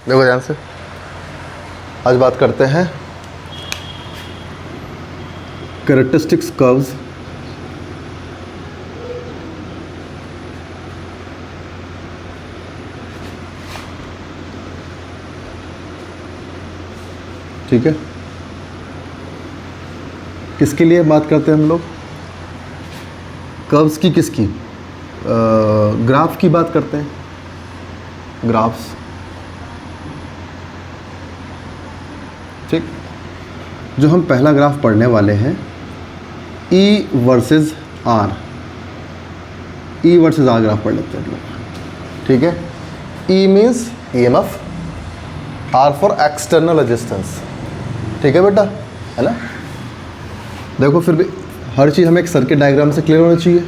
देखो ध्यान से, आज बात करते हैं कैरेक्टरिस्टिक्स कर्व्स ठीक है। किसके लिए बात करते हैं हम लोग? कर्व्स की, किसकी? ग्राफ की बात करते हैं, ग्राफ्स। ठीक, जो हम पहला ग्राफ पढ़ने वाले हैं E versus R, E versus R graph पढ़ लेते हैं हम लोग। ठीक है, E means EMF, R for external resistance. ठीक है बेटा, है ना? देखो फिर भी हर चीज़ हमें एक सर्किट डायग्राम से क्लियर होनी चाहिए।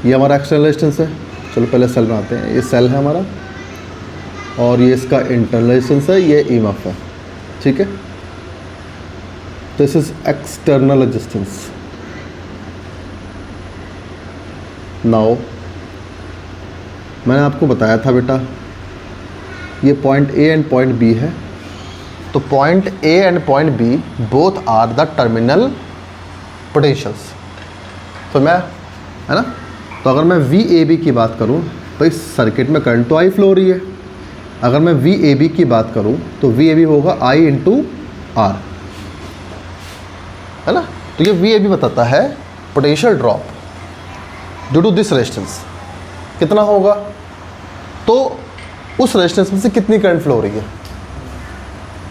ये हमारा एक्सटर्नल रेजिस्टेंस है, चलो पहले सेल बनाते हैं। ये सेल है हमारा और ये इसका इंटरनल रेजिस्टेंस है, ये EMF है। ठीक है, this is external resistance. Now मैंने आपको बताया था बेटा, ये point A and point B है, तो point A and point B both are the terminal potentials. तो मैं, है ना, तो अगर मैं VAB की बात करूं तो इस सर्किट में करंट तो I फ्लो हो रही है। अगर मैं VAB की बात करूं तो VAB होगा I इंटू R, है ना? तो ये VAB बताता है potential drop due to this resistance कितना होगा, तो उस रेजिस्टेंस में से कितनी करंट फ्लो हो रही है,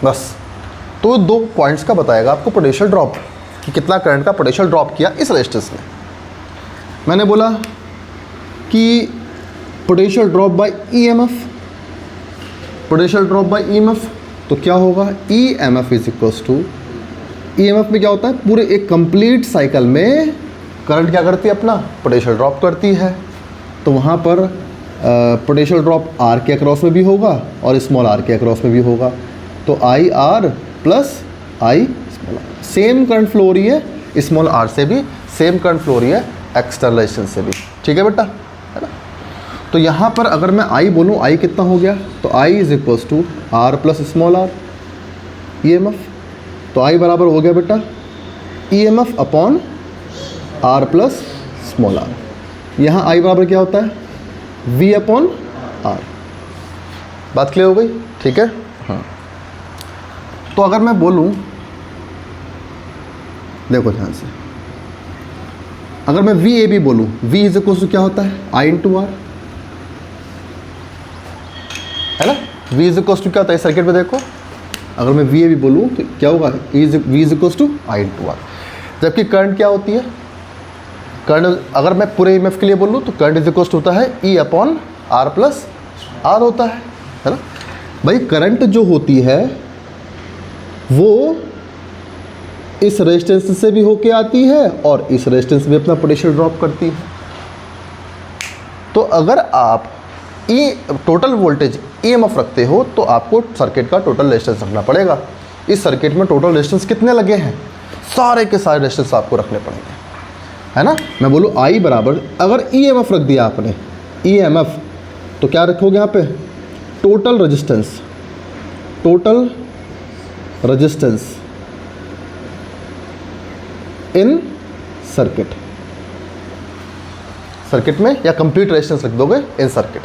बस। तो दो पॉइंट्स का बताएगा आपको पोटेंशियल ड्रॉप, कि कितना करंट का पोटेंशियल ड्रॉप किया इस रेजिस्टेंस ने। मैंने बोला कि potential drop by EMF, potential drop by EMF, तो क्या होगा? EMF is equals to, EMF में क्या होता है, पूरे एक कंप्लीट साइकिल में करंट क्या करती है, अपना पोटेंशियल ड्रॉप करती है। तो वहाँ पर पोटेंशियल ड्रॉप R के अक्रॉस में भी होगा और स्मॉल r के अक्रॉस में भी होगा। तो IR plus I small r, same current flow हो रही है स्मॉल r से भी, सेम करंट फ्लो हो रही है एक्सटर्नल रेजिस्टेंस से भी। ठीक है बेटा, है ना? तो यहाँ पर अगर मैं I बोलूँ, I कितना हो गया, तो I is equals to R plus small r EMF। तो I बराबर हो गया बेटा EMF upon R plus small r। यहाँ I बराबर क्या होता है, V अपॉन R। बात क्लियर हो गई? ठीक है, हाँ। तो अगर मैं बोलूँ, देखो ध्यान से, अगर मैं VAB बोलूँ, V इज इक्वल टू क्या होता है, I इंटू R, है ना? V इज इक्वल टू क्या होता है सर्किट में, देखो अगर मैं VAB बोलूँ तो क्या होगा, V is equal to I into R। जबकि करंट क्या होती है, करंट अगर मैं पूरे EMF के लिए बोलूँ तो करंट इज इक्वल होता है E upon R plus R होता है ना? भाई करंट जो होती है वो इस रेजिस्टेंस से भी होके आती है और इस रेजिस्टेंस में अपना पोटेंशियल ड्रॉप करती है। तो अगर आप टोटल वोल्टेज EMF रखते हो तो आपको सर्किट का टोटल रेजिस्टेंस रखना पड़ेगा। इस सर्किट में टोटल रेजिस्टेंस कितने लगे हैं, सारे के सारे रेजिस्टेंस आपको रखने पड़ेंगे, है ना? मैं बोलूँ I बराबर, अगर EMF रख दिया आपने, EMF, तो क्या रखोगे यहाँ पे, total resistance, total resistance in circuit, circuit में, या कंप्लीट रेजिस्टेंस रख दोगे इन सर्किट।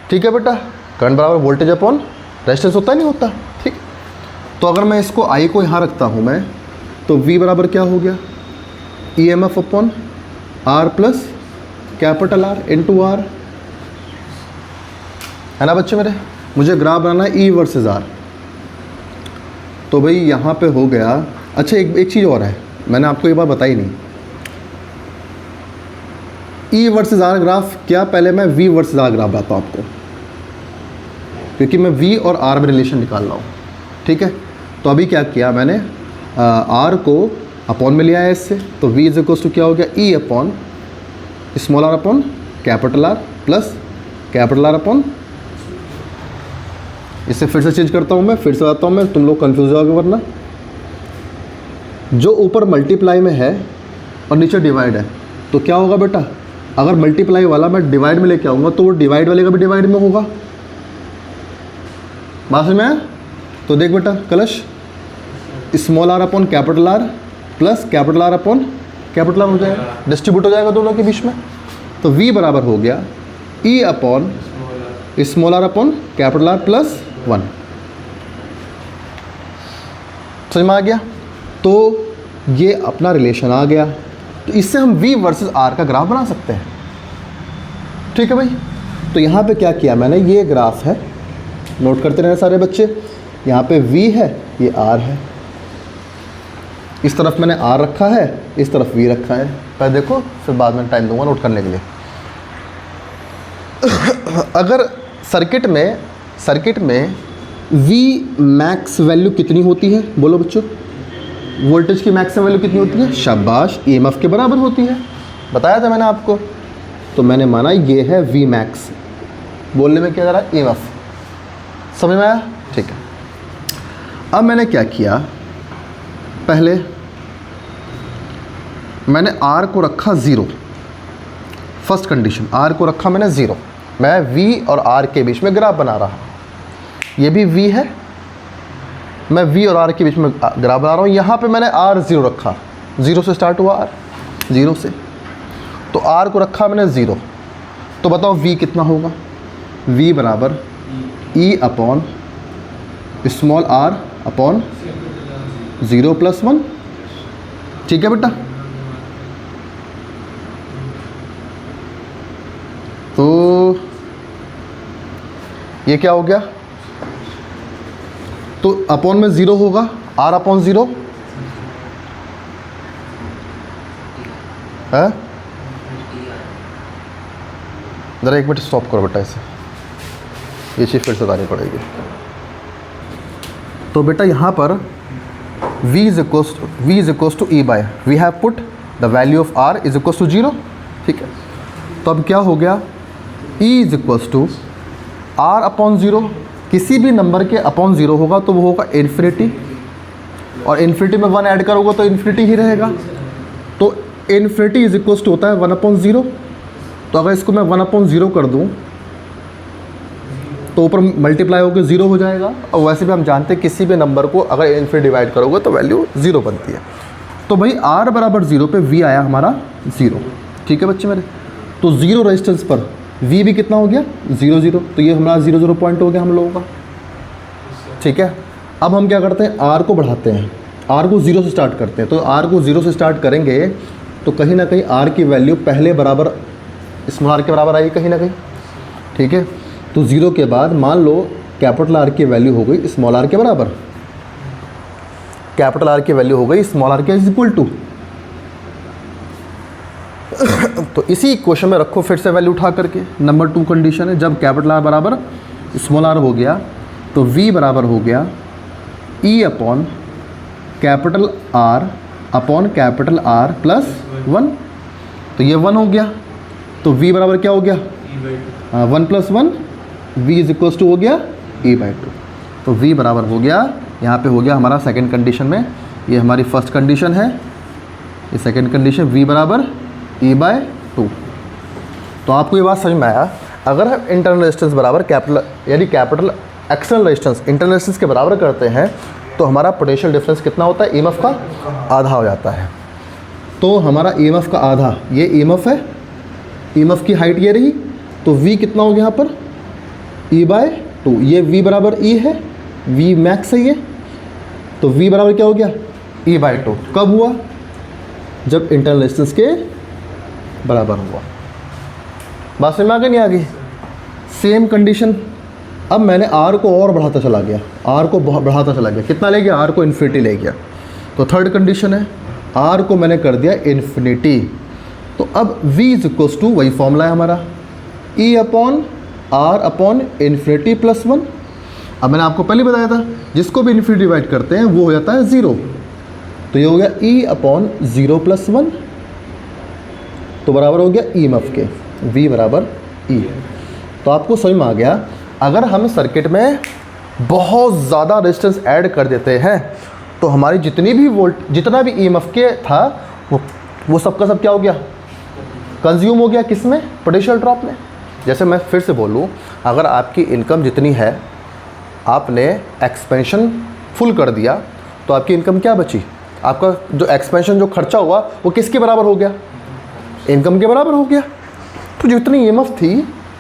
ठीक है बेटा, करंट बराबर वोल्टेज अपॉन रेजिस्टेंस होता नहीं होता, ठीक। तो अगर मैं इसको I को यहाँ रखता हूँ मैं, तो V बराबर क्या हो गया, EMF upon R plus capital R into R, है ना बच्चे मेरे? मुझे ग्राफ बनाना है E वर्सेस R, तो भाई यहाँ पे हो गया। अच्छा, एक चीज़ और है, मैंने आपको ये बात बताई नहीं, E वर्सेस R ग्राफ क्या, पहले मैं V वर्सेस R ग्राफ बताता हूँ आपको, क्योंकि मैं V और R में रिलेशन निकाल रहा हूँ। ठीक है, तो अभी क्या किया मैंने, R को अपॉन में लिया है इससे, तो V इज इक्वल टू क्या हो गया, E upon small r upon capital R plus capital R upon, इसे फिर से चेंज करता हूँ मैं, फिर से आता हूँ मैं, तुम लोग कंफ्यूज हो गए वरना। जो ऊपर मल्टीप्लाई में है और नीचे डिवाइड है, तो क्या होगा बेटा, अगर मल्टीप्लाई वाला मैं डिवाइड में लेके आऊँगा तो वो डिवाइड वाले का भी डिवाइड में होगा, बात समझ में आया? तो देख बेटा Kalash, small R upon capital R plus capital R upon capital R हो जाएगा, डिस्ट्रीब्यूट हो जाएगा दोनों के बीच में। तो v बराबर हो गया e upon small R upon capital R plus 1। समझ में आ गया? तो ये अपना रिलेशन आ गया। तो इससे हम v वर्सेस r का ग्राफ बना सकते हैं। ठीक है भाई। तो यहाँ पे क्या किया मैंने, ये ग्राफ है, नोट करते रहे सारे बच्चे। यहाँ पे v है, ये r है, इस तरफ मैंने r रखा है, इस तरफ v रखा है। पहले देखो, फिर बाद में टाइम दूंगा नोट करने के लिए। अगर सर्किट में v मैक्स वैल्यू कितनी होती है, बोलो बच्चों, वोल्टेज की मैक्सिमम वैल्यू कितनी होती है? शाबाश, EMF के बराबर होती है, बताया था मैंने आपको। तो मैंने माना ये है v मैक्स, बोलने में क्या जा रहा है, EMF। समझ में आया? ठीक है। अब मैंने क्या किया, पहले मैंने R को रखा 0, फर्स्ट कंडीशन, R को रखा मैंने 0। मैं V और R के बीच में ग्राफ बना रहा, ये भी V है, मैं V और R के बीच में ग्राफ बना रहा हूँ। यहाँ पे मैंने R 0 रखा, 0 से स्टार्ट हुआ R, 0 से, तो R को रखा मैंने 0। तो बताओ V कितना होगा? V बराबर E upon small r upon 0 plus 1। ठीक है बेटा? तो ये क्या हो गया? तो अपॉन में 0 होगा, r अपॉन 0 है। ज़रा एक मिनट स्टॉप करो बेटा, इसे ये चीज़ फिर से बतानी पड़ेगी। तो बेटा यहाँ पर v is equals to e by, we have put the value of r is equals to 0। ठीक है, तो अब क्या हो गया, e is equals to r upon 0। किसी भी नंबर के अपॉन 0 होगा तो वो होगा इन्फिनिटी, और इन्फिनिटी में 1 ऐड करोगे तो इन्फिनिटी ही रहेगा। तो इन्फिनिटी इज इक्वल्स टू होता है 1 अपॉन 0। तो अगर इसको मैं 1 अपॉन 0 कर दूँ तो ऊपर मल्टीप्लाई होकर 0 हो जाएगा। और वैसे भी हम जानते हैं किसी भी नंबर को अगर इनफिनिटी डिवाइड करोगे तो वैल्यू 0 बनती है। तो भाई r बराबर 0 पे v आया हमारा 0। ठीक है बच्चे मेरे? तो 0 रेजिस्टेंस पर v भी कितना हो गया, 0 0। तो ये हमारा 0 0 पॉइंट हो गया हम लोगों का। ठीक है, अब हम क्या करते हैं, r को बढ़ाते हैं, r को 0 से स्टार्ट करते हैं। तो r को 0 से स्टार्ट करेंगे तो कहीं ना कहीं r की वैल्यू पहले बराबर स्मॉल r के बराबर आएगी कहीं ना कहीं। ठीक है, तो 0 के बाद मान लो कैपिटल R की वैल्यू हो गई स्मॉल r के बराबर, कैपिटल R की वैल्यू हो गई स्मॉल r के इज इक्वल टू। तो इसी इक्वेशन में रखो फिर से वैल्यू उठा करके। नंबर 2 कंडीशन है, जब कैपिटल R बराबर स्मॉल r हो गया तो v बराबर हो गया e upon capital R upon capital R plus 1। तो ये 1 हो गया, तो v बराबर क्या हो गया, 1 plus 1, v is equals to हो गया e बाई 2। तो v बराबर हो गया, यहाँ पे हो गया हमारा सेकंड कंडीशन में, ये हमारी फर्स्ट कंडीशन है, ये सेकंड कंडीशन v बराबर e बाई 2। तो आपको ये बात समझ में आया? अगर हम इंटरनल रेजिस्टेंस बराबर कैपिटल यानी capital external resistance internal resistance के बराबर करते हैं तो हमारा पोटेंशियल डिफरेंस कितना होता है, EMF का आधा हो जाता है। तो हमारा EMF का आधा, ये EMF है, EMF की हाइट ये रही, तो v कितना हो गया यहाँ पर, e बाय 2। ये v बराबर e है, v मैक्स है ये, तो v बराबर क्या हो गया, e बाय 2। कब हुआ, जब इंटरनल रेजिस्टेंस के बराबर हुआ। बात समझ में आ गई नहीं आ गई? सेम कंडीशन, अब मैंने r को और बढ़ाता चला गया, r को बढ़ाता चला गया, कितना ले गया, r को इन्फिनिटी ले गया। तो थर्ड कंडीशन है, r को मैंने कर दिया इन्फिनिटी। तो अब v इज इक्वल्स टू, वही फॉर्मूला है हमारा, e upon r upon infinity plus 1। अब मैंने आपको पहले बताया था जिसको भी इन्फिनिटी डिवाइड करते हैं वो हो जाता है 0। तो ये हो गया e अपॉन 0 प्लस 1, तो बराबर हो गया EMF के, v बराबर e। तो आपको समझ में आ गया, अगर हम सर्किट में बहुत ज़्यादा रेजिस्टेंस ऐड कर देते हैं तो हमारी जितनी भी जितना भी EMF के था वो सब का सब क्या हो गया, कंज्यूम हो गया, किस में, पोटेंशियल ड्रॉप में। जैसे मैं फिर से बोलूँ, अगर आपकी इनकम जितनी है आपने एक्सपेंशन फुल कर दिया तो आपकी इनकम क्या बची? आपका जो एक्सपेंशन जो खर्चा हुआ वो किसके बराबर हो गया? इनकम के बराबर हो गया। तो जितनी ईएमएफ थी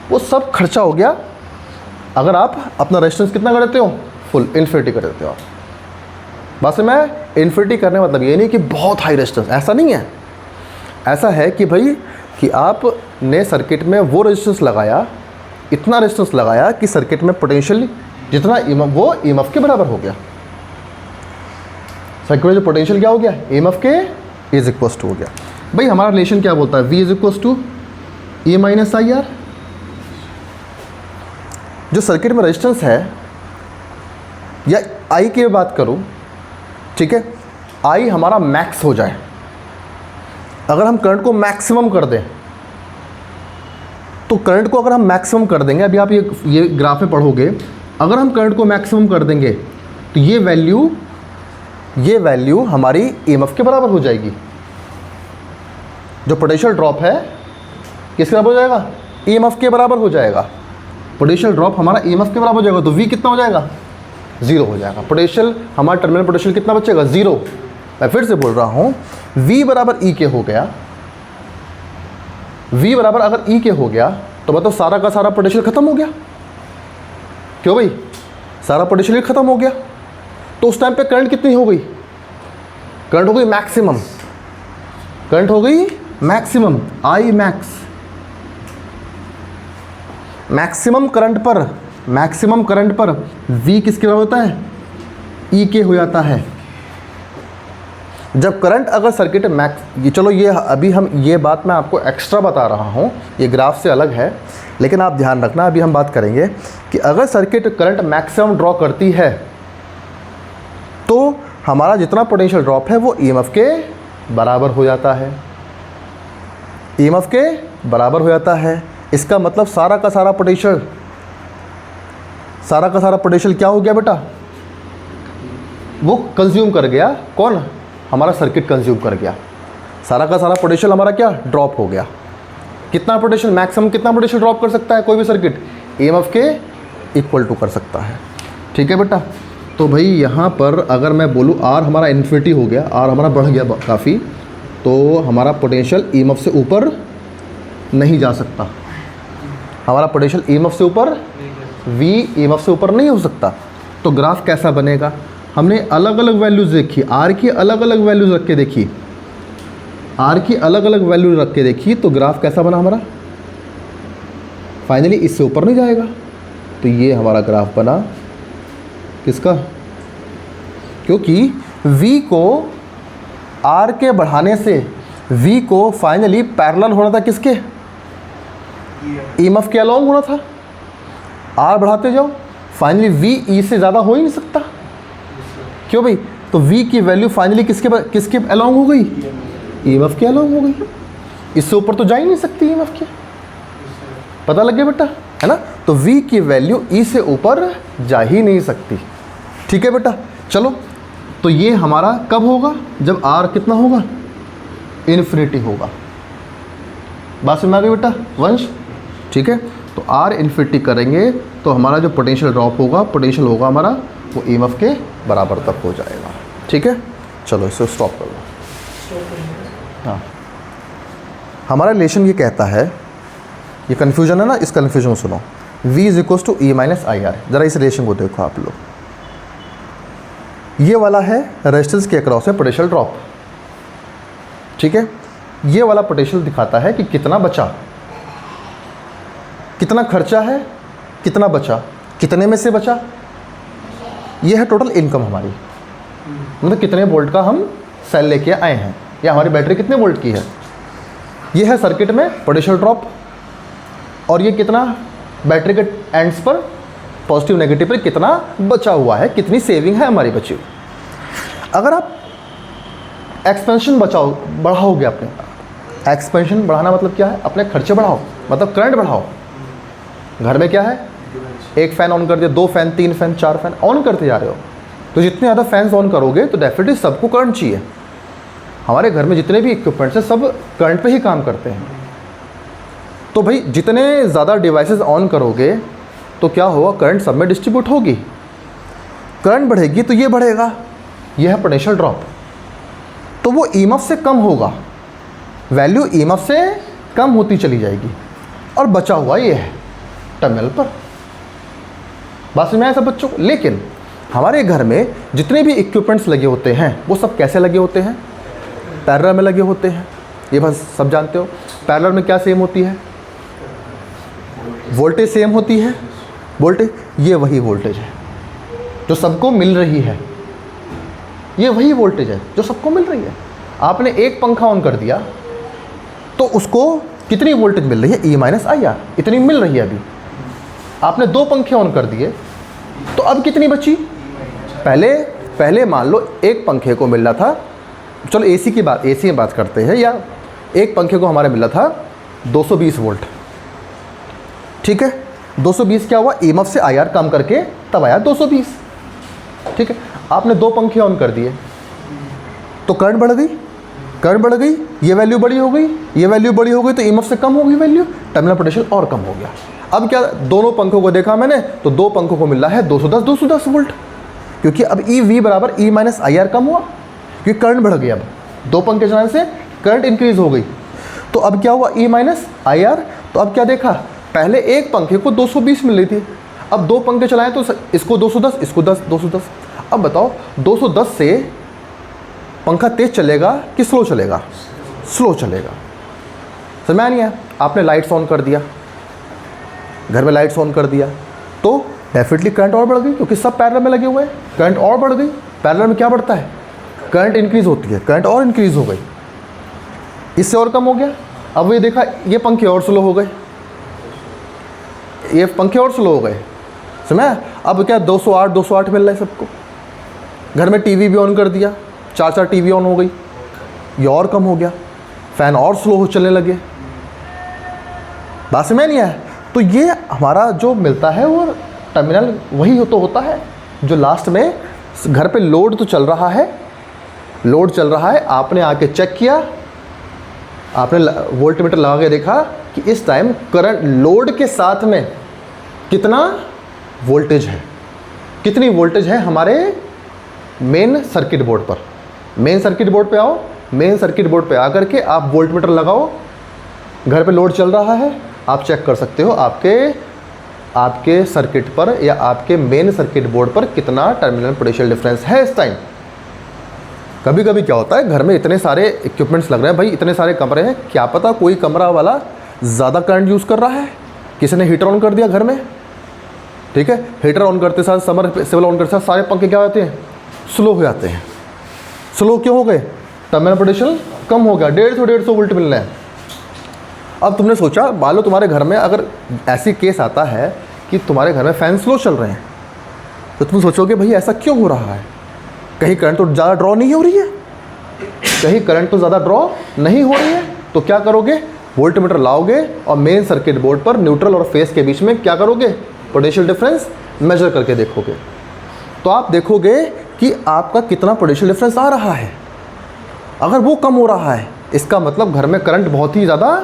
वो सब खर्चा हो गया अगर आप अपना रेजिस्टेंस कितना कर देते हो? फुल इन्फिनिटी कर देते हो आप। बस मैं इन्फिनिटी करने मतलब ये नहीं कि बहुत हाई रेजिस्टेंस, ऐसा नहीं है। ऐसा है कि भाई कि आपने सर्किट में वो रेजिस्टेंस लगाया, इतना रेजिस्टेंस लगाया कि सर्किट में पोटेंशियल जितना ईएमएफ वो ईएमएफ के बराबर हो गया। सर्किट में जो पोटेंशियल क्या हो गया? ईएमएफ के इज इक्वल्स टू हो गया। भाई हमारा रिलेशन क्या बोलता है? V is equals to E minus I R. जो सर्किट में रेजिस्टेंस है या I की बात करूं, ठीक है, I हमारा मैक्स हो जाए। अगर हम करंट को मैक्सिमम कर दें तो करंट को अगर हम मैक्सिमम कर देंगे, अभी आप ये ग्राफ में पढ़ोगे, अगर हम करंट को मैक्सिमम कर देंगे तो ये वैल्यू हमारी ईएमएफ के बराबर हो जाएगी। जो पोटेंशियल ड्रॉप है किसके बराबर हो जाएगा? ईएमएफ के बराबर हो जाएगा। पोटेंशियल ड्रॉप हमारा ईएमएफ के बराबर हो जाएगा तो V कितना हो जाएगा? 0 हो जाएगा। पोटेंशियल हमारा टर्मिनल पोटेंशियल कितना बचेगा? 0। मैं फिर से बोल रहा हूँ, V बराबर E के हो गया, V बराबर अगर E के हो गया तो मतलब सारा का सारा पोटेंशियल खत्म हो गया। क्यों भाई? सारा पोटेंशियल खत्म हो गया। तो उस टाइम पे करंट कितनी हो गई? करंट हो गई मैक्सिमम। करंट हो गई maximum, I max. Maximum current पर V किसके बराबर होता है? E के हो जाता है। जब करंट अगर सर्किट मैक्स, चलो ये अभी हम ये बात मैं आपको एक्स्ट्रा बता रहा हूँ, ये ग्राफ से अलग है, लेकिन आप ध्यान रखना अभी हम बात करेंगे कि अगर सर्किट करंट मैक्सिमम ड्रॉ करती है तो हमारा जितना पोटेंशियल ड्रॉप है वो ईएमएफ के बराबर हो जाता है। ईएमएफ के बराबर हो जाता है। इसका मतलब सारा का सारा पोटेंशियल क्या हो गया बेटा? वो कंज्यूम कर गया। कौन? हमारा सर्किट कंज्यूम कर गया। सारा का सारा पोटेंशियल हमारा क्या? ड्रॉप हो गया। कितना पोटेंशियल? मैक्सिमम कितना पोटेंशियल ड्रॉप कर सकता है कोई भी सर्किट? ईएमएफ के इक्वल टू कर सकता है। ठीक है बेटा। तो भाई यहाँ पर अगर मैं बोलूँ R हमारा इन्फिनिटी हो गया, R हमारा बढ़ गया काफ़ी, तो हमारा पोटेंशियल ईएमएफ से ऊपर नहीं जा सकता। हमारा पोटेंशियल ईएमएफ से ऊपर, V ईएमएफ से ऊपर नहीं हो सकता। तो ग्राफ कैसा बनेगा? हमने अलग अलग वैल्यूज़ देखी, R की अलग अलग वैल्यूज़ रख के देखी, R की अलग अलग वैल्यू रख के देखी, तो ग्राफ कैसा बना हमारा? फाइनली इससे ऊपर नहीं जाएगा। तो ये हमारा ग्राफ बना किसका? क्योंकि V को R के बढ़ाने से V को फाइनली पैरेलल होना था किसके? ईएमएफ के अलोंग होना था। R बढ़ाते जाओ, फाइनली V E से ज़्यादा हो ही नहीं सकता। क्यों भाई? तो V की वैल्यू फाइनली किसके अलोंग हो गई? ईएमएफ के अलोंग हो गई। इससे ऊपर तो जा ही नहीं सकती ईएमएफ के। पता लग गया बेटा, है ना? तो V की वैल्यू E से ऊपर जा ही नहीं सकती। ठीक है बेटा। चलो, तो ये हमारा कब होगा? जब R कितना होगा? इन्फिनिटी होगा। बात समझ में आ गई बेटा वंश? ठीक है। तो R इन्फिनिटी करेंगे तो हमारा जो पोटेंशियल ड्रॉप होगा, पोटेंशियल होगा हमारा, वो ईएमएफ के बराबर तक हो जाएगा। ठीक है। चलो इसे स्टॉप कर लो। हाँ, हमारा रिलेशन ये कहता है, ये कन्फ्यूजन है ना, इस कन्फ्यूजन को सुनो। V is equals to E minus I R. ज़रा इस रिलेशन को देखो आप लोग। ये वाला है रेजिस्टेंस के अक्रॉस है पोटेंशियल ड्रॉप। ठीक है। ये वाला पोटेंशियल दिखाता है कि कितना बचा, कितना खर्चा है, कितना बचा, कितने में से बचा। ये है टोटल इनकम हमारी, मतलब कितने वोल्ट का हम सेल लेके आए हैं, या हमारी बैटरी कितने वोल्ट की है। ये है सर्किट में पोटेंशियल ड्रॉप, और ये कितना बैटरी के एंड्स पर पॉजिटिव नेगेटिव पर कितना बचा हुआ है, कितनी सेविंग है हमारी बची हुई। अगर आप एक्सपेंशन बढ़ाओगे अपने, एक्सपेंशन बढ़ाना मतलब क्या है? अपने खर्चे बढ़ाओ, मतलब करंट बढ़ाओ। घर में क्या है? एक फ़ैन ऑन कर दिया, 2 फैन, 3 फैन, 4 फैन ऑन करते जा रहे हो, तो जितने ज़्यादा फैंस ऑन करोगे तो डेफिनेटली सबको करंट चाहिए। हमारे घर में जितने भी इक्विपमेंट्स हैं सब करंट पे ही काम करते हैं। तो भाई जितने ज़्यादा डिवाइसेस ऑन करोगे तो क्या होगा? करंट सब में डिस्ट्रीब्यूट होगी। करंट बढ़ेगी तो ये बढ़ेगा, यह है पोटेंशियल ड्रॉप। तो वो ईएमएफ से कम होगा, वैल्यू ईएमएफ से कम होती चली जाएगी, और बचा हुआ ये है टर्मिनल पर। बात समझ में आया सब बच्चों को? लेकिन हमारे घर में जितने भी इक्विपमेंट्स लगे होते हैं वो सब कैसे लगे होते हैं? पैरेलल में लगे होते हैं। ये बस सब जानते हो। पैरेलल में क्या सेम होती है? वोल्टेज सेम होती है। वोल्टेज, ये वही वोल्टेज है जो सबको मिल रही है, ये वही वोल्टेज है जो सबको मिल रही है। आपने एक पंखा ऑन कर दिया तो उसको कितनी वोल्टेज मिल रही है? E माइनस आई आर, इतनी मिल रही है। अभी आपने 2 पंखे ऑन कर दिए तो अब कितनी बची? पहले मान लो एक पंखे को मिल रहा था, चलो एसी में बात करते हैं, या एक पंखे को हमारे मिला था 220 वोल्ट, ठीक है। 220 क्या हुआ? ईएमएफ से आईआर कम करके तब आया 220, ठीक है। आपने 2 पंखे ऑन कर दिए तो करंट बढ़ गई, ये वैल्यू बड़ी हो गई, ये वैल्यू बड़ी हो गई, तो ईएमएफ से कम हो गई वैल्यू, टर्मिनल पोटेंशियल और कम हो गया। अब क्या, दोनों पंखों को देखा मैंने तो 2 पंखों को मिल रहा है 210 वोल्ट, क्योंकि अब EV बराबर E माइनस आई आर कम हुआ, क्योंकि करंट बढ़ गई। अब 2 पंखे चलाने से करंट इंक्रीज हो गई, तो अब क्या हुआ? E minus I are. तो अब क्या देखा? पहले एक पंखे को 220 मिल रही थी, अब 2 पंखे चलाएं तो इसको 210, इसको 210। अब बताओ 210 से पंखा तेज चलेगा कि स्लो चलेगा? स्लो चलेगा। समझ में नहीं आया? आपने लाइट्स ऑन कर दिया, घर में लाइट्स ऑन कर दिया तो डेफिनेटली करंट और बढ़ गई, क्योंकि सब पैरेलल में लगे हुए हैं, करंट और बढ़ गई। पैरेलल में क्या बढ़ता है? करंट इंक्रीज होती है, करंट और इंक्रीज हो गई, इससे और कम हो गया। अब ये देखा, ये पंखे और स्लो हो गए, ये पंखे और स्लो हो गए, समझा? अब क्या 208 मिल रहा है सबको। घर में टीवी भी ऑन कर दिया, 4 टीवी ऑन हो गई, ये और कम हो गया, फैन और स्लो हो चलने लगे। बात समझ नहीं आया? तो ये हमारा जो मिलता है वो टर्मिनल वही तो होता है जो लास्ट में घर पे लोड तो चल रहा है, लोड चल रहा है, आपने आके चेक किया, आपने वोल्टमीटर लगा के देखा कि इस टाइम करंट लोड के साथ में कितना वोल्टेज है, कितनी वोल्टेज है हमारे मेन सर्किट बोर्ड पर। मेन सर्किट बोर्ड पे आओ, मेन सर्किट बोर्ड पे आकर के आप वोल्टमीटर लगाओ, घर पे लोड चल रहा है, आप चेक कर सकते हो आपके सर्किट पर या आपके मेन सर्किट बोर्ड पर कितना टर्मिनल पोटेंशियल डिफरेंस है इस टाइम। कभी कभी क्या होता है, घर में इतने सारे इक्विपमेंट्स लग रहे हैं भाई, इतने सारे कमरे हैं, क्या पता कोई कमरा वाला ज़्यादा करंट यूज़ कर रहा है, किसी ने हीटर ऑन कर दिया घर में, ठीक है। हीटर ऑन करते साथ, समर सिविल ऑन करते साथ सारे पंखे क्या होते हैं? स्लो हो जाते हैं। स्लो क्यों हो गए? टर्मिनल पोटेंशियल कम हो गया, 150 वोल्ट मिल रहे हैं। अब तुमने सोचा, मान लो तुम्हारे घर में अगर ऐसी केस आता है कि तुम्हारे घर में फ़ैन स्लो चल रहे हैं, तो तुम सोचोगे भाई ऐसा क्यों हो रहा है? कहीं करंट तो ज़्यादा ड्रॉ नहीं हो रही है, कहीं करंट तो ज़्यादा ड्रॉ नहीं हो रही है। तो क्या करोगे? वोल्टमीटर लाओगे और मेन सर्किट बोर्ड पर न्यूट्रल और फेस के बीच में क्या करोगे? पोटेंशियल डिफरेंस मेजर करके देखोगे, तो आप देखोगे कि आपका कितना पोटेंशियल डिफरेंस आ रहा है। अगर वो कम हो रहा है, इसका मतलब घर में करंट बहुत ही ज़्यादा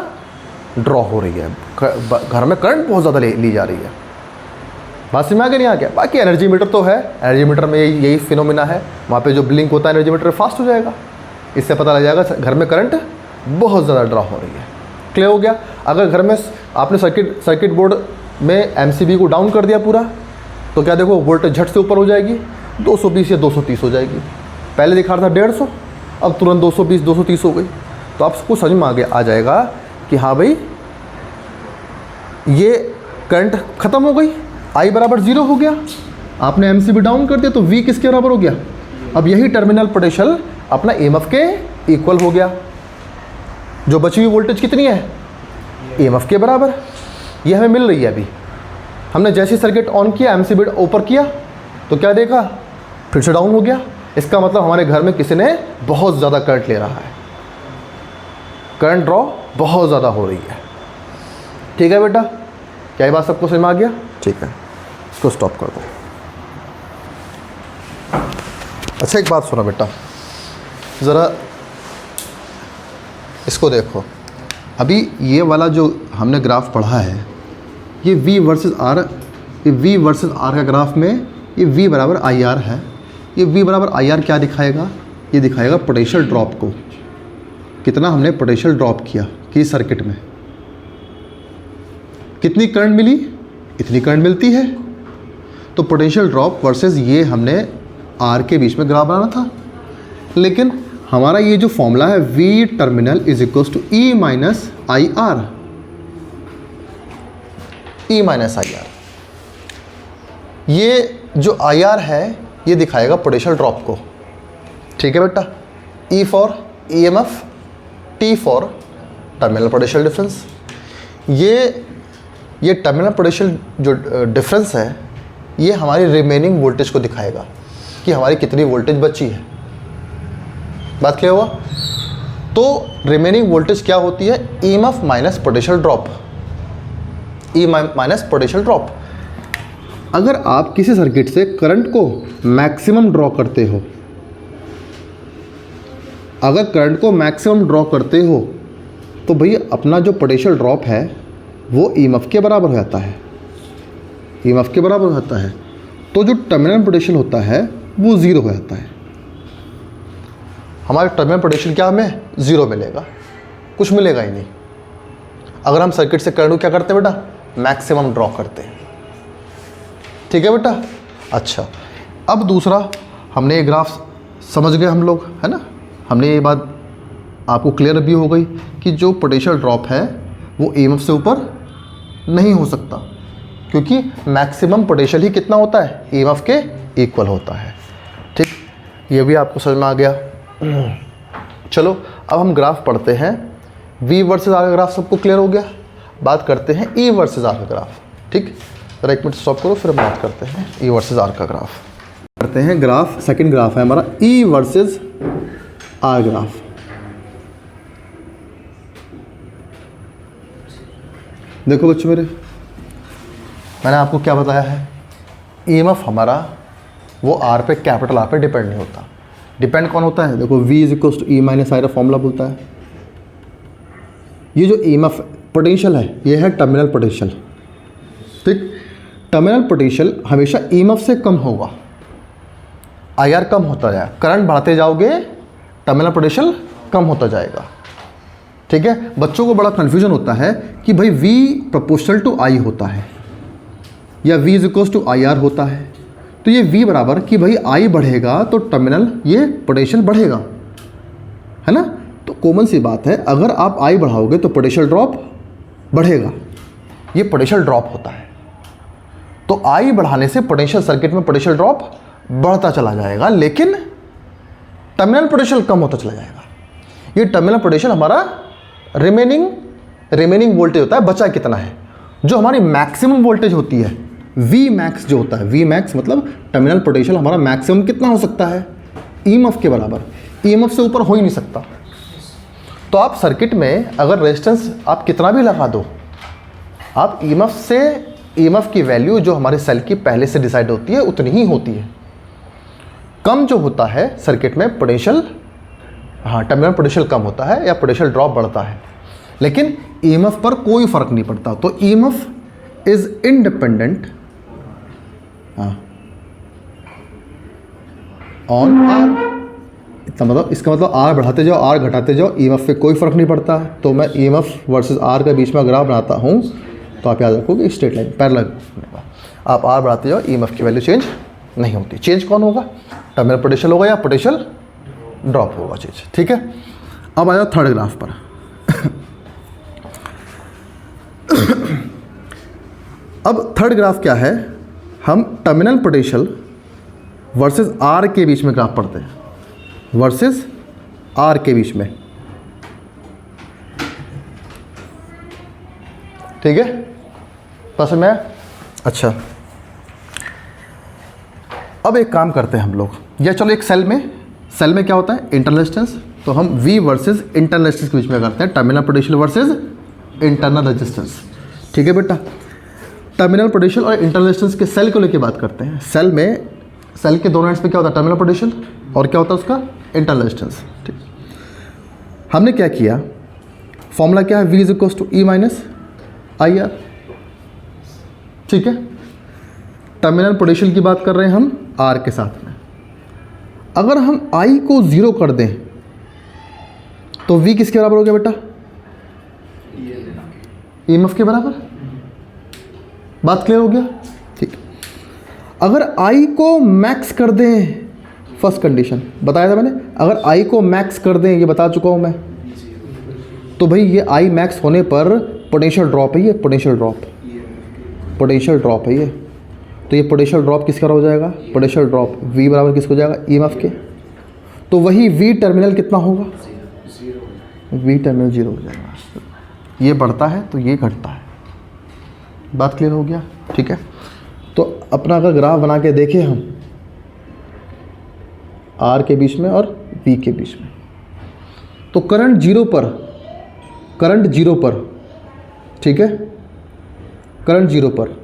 ड्रॉ हो रही है, घर में करंट बहुत ज़्यादा ली जा रही है। बात समझ में आगे नहीं आ गया? बाकी एनर्जी मीटर तो है, एनर्जी मीटर में यही फिनोमिना है, वहाँ पे जो ब्लिंक होता है एनर्जी मीटर फास्ट हो जाएगा, इससे पता लग जाएगा घर में करंट बहुत ज़्यादा ड्रॉ हो रही है। क्लियर हो गया? अगर घर में आपने सर्किट बोर्ड में MCB को डाउन कर दिया पूरा, तो क्या देखो वोल्टेज झट से ऊपर हो जाएगी, 220 या 230 हो जाएगी। पहले दिखा रहा था 150, अब तुरंत 220 230 हो गई। तो आपको समझ में आ जाएगा कि हाँ भाई ये करंट ख़त्म हो गई, I बराबर 0 हो गया। आपने MCB डाउन कर दिया तो V किसके बराबर हो गया? अब यही टर्मिनल पोटेंशियल अपना EMF के इक्वल हो गया। जो बची हुई वोल्टेज कितनी है? EMF के बराबर। ये हमें मिल रही है। अभी हमने जैसे सर्किट ऑन किया, MCB ऊपर किया तो क्या देखा? फिर से डाउन हो गया। इसका मतलब हमारे घर में किसी ने बहुत ज़्यादा करंट ले रहा है, करंट ड्रॉ बहुत ज़्यादा हो रही है। ठीक है बेटा, क्या ये बात सबको समझ में आ गया? ठीक है, इसको स्टॉप कर दो। अच्छा एक बात सुनो बेटा, ज़रा इसको देखो। अभी ये वाला जो हमने ग्राफ पढ़ा है, ये V वर्सेस R, ये V वर्सेस R का ग्राफ में ये V बराबर आई आर है। ये V बराबर आई आर क्या दिखाएगा? ये दिखाएगा पोटेंशियल ड्रॉप को, कितना हमने पोटेंशियल ड्रॉप किया कि सर्किट में कितनी करंट मिली, इतनी करंट मिलती है। तो पोटेंशियल ड्रॉप वर्सेस ये हमने R के बीच में ग्राफ बनाना था, लेकिन हमारा ये जो फॉर्मूला है V terminal is equal to E minus I R, E minus I R. ये जो आई आर है ये दिखाएगा पोटेंशियल ड्रॉप को, ठीक है बेटा। E for EMF, T for terminal potential difference. ये टर्मिनल पोटेंशियल जो डिफरेंस है ये हमारी रिमेनिंग वोल्टेज को दिखाएगा कि हमारी कितनी वोल्टेज बची है। बात क्या हुआ? तो रिमेनिंग वोल्टेज क्या होती है? EMF minus potential drop, E minus potential drop. अगर आप किसी सर्किट से करंट को मैक्सिमम ड्रॉ करते हो, अगर करंट को मैक्सिमम ड्रॉ करते हो तो भैया अपना जो पोटेंशियल ड्रॉप है वो EMF के बराबर हो जाता है, EMF के बराबर हो जाता है। तो जो टर्मिनल पोटेंशियल होता है वो ज़ीरो हो जाता है। हमारे टर्मिनल पोटेंशियल क्या हमें ज़ीरो मिलेगा, कुछ मिलेगा ही नहीं। अगर हम सर्किट से करंट को क्या करते हैं बेटा? मैक्सिमम ड्रॉ करते हैं, ठीक है बेटा। अच्छा, अब दूसरा हमने ये ग्राफ समझ गए हम लोग, है ना। हमने ये बात आपको क्लियर भी हो गई कि जो पोटेंशियल ड्रॉप है वो EMF से ऊपर नहीं हो सकता, क्योंकि मैक्सिमम पोटेंशियल ही कितना होता है? EMF के इक्वल होता है, ठीक। ये भी आपको समझ में आ गया। चलो अब हम ग्राफ पढ़ते हैं। V वर्सेस R का ग्राफ सबको क्लियर हो गया। बात करते हैं E वर्सेस R का ग्राफ, ठीक। जरा 1 मिनट स्टॉप करो, फिर हम बात करते हैं E वर्सेस R का ग्राफ। करते हैं ग्राफ, सेकंड ग्राफ है हमारा E वर्सेस R ग्राफ। देखो बच्चों मेरे, मैंने आपको क्या बताया है? EMF हमारा वो R पे, कैपिटल R पे डिपेंड नहीं होता। डिपेंड कौन होता है? देखो V is equal to E minus I का फॉर्मूला बोलता है। ये जो EMF पोटेंशियल है ये है टर्मिनल पोटेंशियल, ठीक। टर्मिनल पोटेंशियल हमेशा EMF से कम होगा, IR कम होता जाएगा। करंट बढ़ाते जाओगे टर्मिनल पोटेंशियल कम होता जाएगा, ठीक है। बच्चों को बड़ा कन्फ्यूजन होता है कि भाई V प्रोपोर्शनल टू I होता है या V is equal to I R होता है। तो ये V बराबर कि भाई I बढ़ेगा तो टर्मिनल ये पोटेंशियल बढ़ेगा, है ना। तो कॉमन सी बात है, अगर आप I बढ़ाओगे तो पोटेंशियल ड्रॉप बढ़ेगा, ये पोटेंशियल ड्रॉप होता है। तो I बढ़ाने से पोटेंशियल सर्किट में पोटेंशियल ड्रॉप बढ़ता चला जाएगा, लेकिन टर्मिनल पोटेंशियल कम होता चला जाएगा। ये टर्मिनल पोटेंशियल हमारा रिमेनिंग वोल्टेज होता है, बचा कितना है, जो हमारी मैक्सिमम वोल्टेज होती है V मैक्स जो होता है। V मैक्स मतलब टर्मिनल पोटेंशियल हमारा मैक्सिमम कितना हो सकता है? EMF के बराबर। EMF से ऊपर हो ही नहीं सकता। तो आप सर्किट में अगर रेजिस्टेंस आप कितना भी लगा दो, आप EMF की वैल्यू जो हमारे सेल की पहले से डिसाइड होती है उतनी ही होती है। कम जो होता है सर्किट में पोटेंशियल, हाँ टर्मिनल पोटेंशियल कम होता है या पोटेंशियल ड्रॉप बढ़ता है, लेकिन EMF पर कोई फर्क नहीं पड़ता। तो EMF is independent on R। इतना मतलब, इसका मतलब R बढ़ाते जाओ R घटाते जाओ, EMF पे कोई फर्क नहीं पड़ता है। तो मैं EMF वर्सेस R के बीच में ग्राफ बनाता हूँ तो आप याद रखोगे स्ट्रेट लाइन पैरेलल, आप R बढ़ाते जाओ EMF की वैल्यू चेंज नहीं होती। चेंज कौन होगा? टर्मिनल पोटेंशियल होगा या पोटेंशियल ड्रॉप होगा चेंज, ठीक है। अब आ जाओ थर्ड ग्राफ पर। अब थर्ड ग्राफ क्या है? हम टर्मिनल पोटेंशियल वर्सेस R के बीच में ग्राफ पढ़ते हैं, वर्सेस R के बीच में, ठीक है। पसंद में? अच्छा, अब एक काम करते हैं हम लोग, या चलो एक सेल में क्या होता है? Internal resistance. तो हम V वर्सेस इंटरनल रेजिस्टेंस के बीच में करते हैं, terminal potential versus internal resistance, ठीक है बेटा। टर्मिनल पोटेंशियल और इंटरनल रेजिस्टेंस के सेल को लेके बात करते हैं। सेल के दोनों एंड्स पे क्या होता है? टर्मिनल पोटेंशियल, और क्या होता है उसका? इंटरनल रेजिस्टेंस, ठीक। हमने क्या किया? फॉर्मूला क्या है? V is equal to E minus I R, ठीक है। टर्मिनल पोटेंशियल की बात कर रहे हैं हम आर के साथ में। अगर हम आई को 0 कर दें तो वी किसके बराबर हो गया बेटा? ईएमएफ के बराबर। बात क्लियर हो गया? ठीक। अगर आई को मैक्स कर दें, फर्स्ट कंडीशन बताया था मैंने, अगर आई को मैक्स कर दें, ये बता चुका हूं मैं, तो भाई ये आई मैक्स होने पर पोटेंशियल ड्रॉप है, ये पोटेंशियल ड्रॉप है ये। तो ये पोटेंशियल ड्रॉप किसका हो जाएगा? पोटेंशियल ड्रॉप V बराबर किसको हो जाएगा? ईएमएफ के। तो वही V टर्मिनल कितना होगा? V टर्मिनल 0 हो जाएगा। ये बढ़ता है तो ये घटता है। बात क्लियर हो गया? ठीक है। तो अपना अगर ग्राफ बना के देखें हम R के बीच में और V के बीच में, तो करंट 0 पर, ठीक है, करंट 0 पर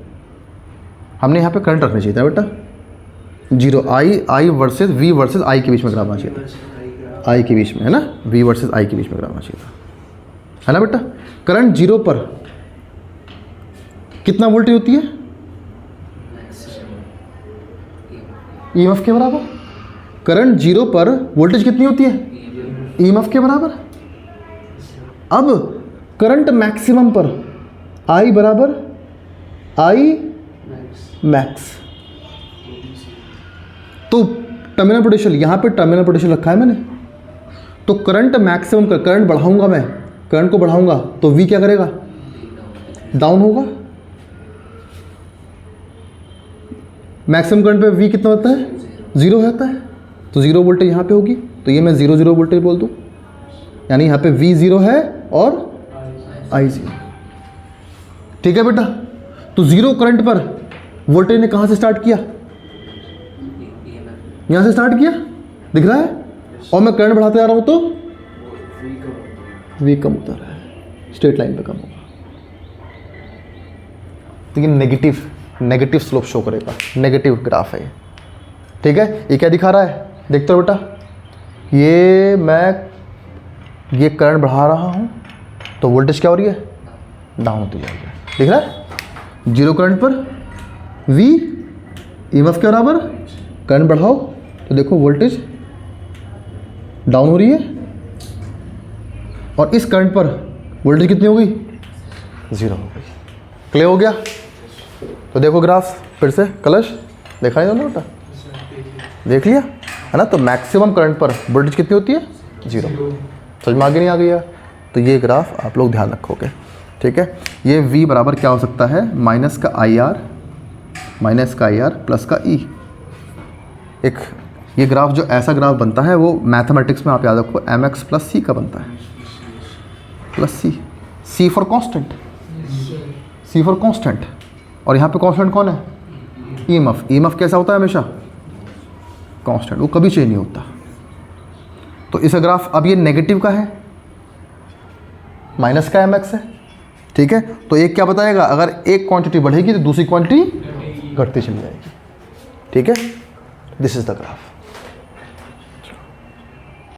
हमने यहाँ पे करंट रखना चाहिए था बेटा 0। आई वर्सेस V वर्सेस I के बीच में ग्राफ आना चाहिए था, I के बीच में, है ना, V वर्सेस I के बीच में ग्राफ आना चाहिए था, है ना बेटा। करंट 0 पर कितना वोल्टेज होती है? ईएमएफ के बराबर। करंट 0 पर वोल्टेज कितनी होती है? ईएमएफ के बराबर। अब करंट मैक्सिमम पर I बराबर I मैक्स। तो टर्मिनल पोटेंशियल, यहाँ पे टर्मिनल पोटेंशियल रखा है मैंने, तो करंट मैक्सिमम का करंट बढ़ाऊंगा मैं, करंट को बढ़ाऊंगा तो V क्या करेगा? डाउन होगा। मैक्सिमम करंट पे V कितना होता है? 0 होता है, तो 0 वोल्टेज यहाँ पे होगी, तो ये मैं 0 वोल्टेज बोल दूँ, यानी यहाँ पे V 0 है और I 0। ठीक है बेटा। तो 0 करंट पर वोल्टेज ने कहाँ से स्टार्ट किया? यहाँ से स्टार्ट किया, दिख रहा है, और मैं करंट बढ़ाते जा रहा हूँ तो V कम होता रहा है, स्ट्रेट लाइन पे कम होगा। तो ये नेगेटिव स्लोप शो करेगा, नेगेटिव ग्राफ है ये। ठीक है। ये क्या दिखा रहा है? देखते हो बेटा, ये मैं ये करंट बढ़ा रहा हूँ तो वोल्टेज क्या हो रही है? डाउन होती जा रही है। दिख रहा है? 0 करंट पर V ईएमएफ के बराबर, करंट बढ़ाओ तो देखो वोल्टेज डाउन हो रही है, और इस करंट पर वोल्टेज कितनी हो गई? 0 हो गई। क्लियर हो गया? तो देखो ग्राफ फिर से, कलश देखा नहीं बेटा? देख लिया है ना। तो मैक्सिमम करंट पर वोल्टेज कितनी होती है? 0। समझ में आगे नहीं आ गया? तो ये ग्राफ आप लोग ध्यान रखोगे। ठीक है। ये V बराबर क्या हो सकता है? माइनस का IR प्लस का E। एक ये ग्राफ जो ऐसा ग्राफ बनता है वो मैथमेटिक्स में आप याद रखो mx प्लस C का बनता है, प्लस C फॉर कांस्टेंट, और यहाँ पे कांस्टेंट कौन है? ईएमएफ कैसा होता है? हमेशा कांस्टेंट, वो कभी चेंज नहीं होता। तो इस ग्राफ, अब ये नेगेटिव का है, माइनस का mx है। ठीक है। तो एक क्या बताएगा? अगर एक क्वांटिटी बढ़ेगी तो दूसरी क्वांटिटी घटती चली जाएगी। ठीक है। This is the graph.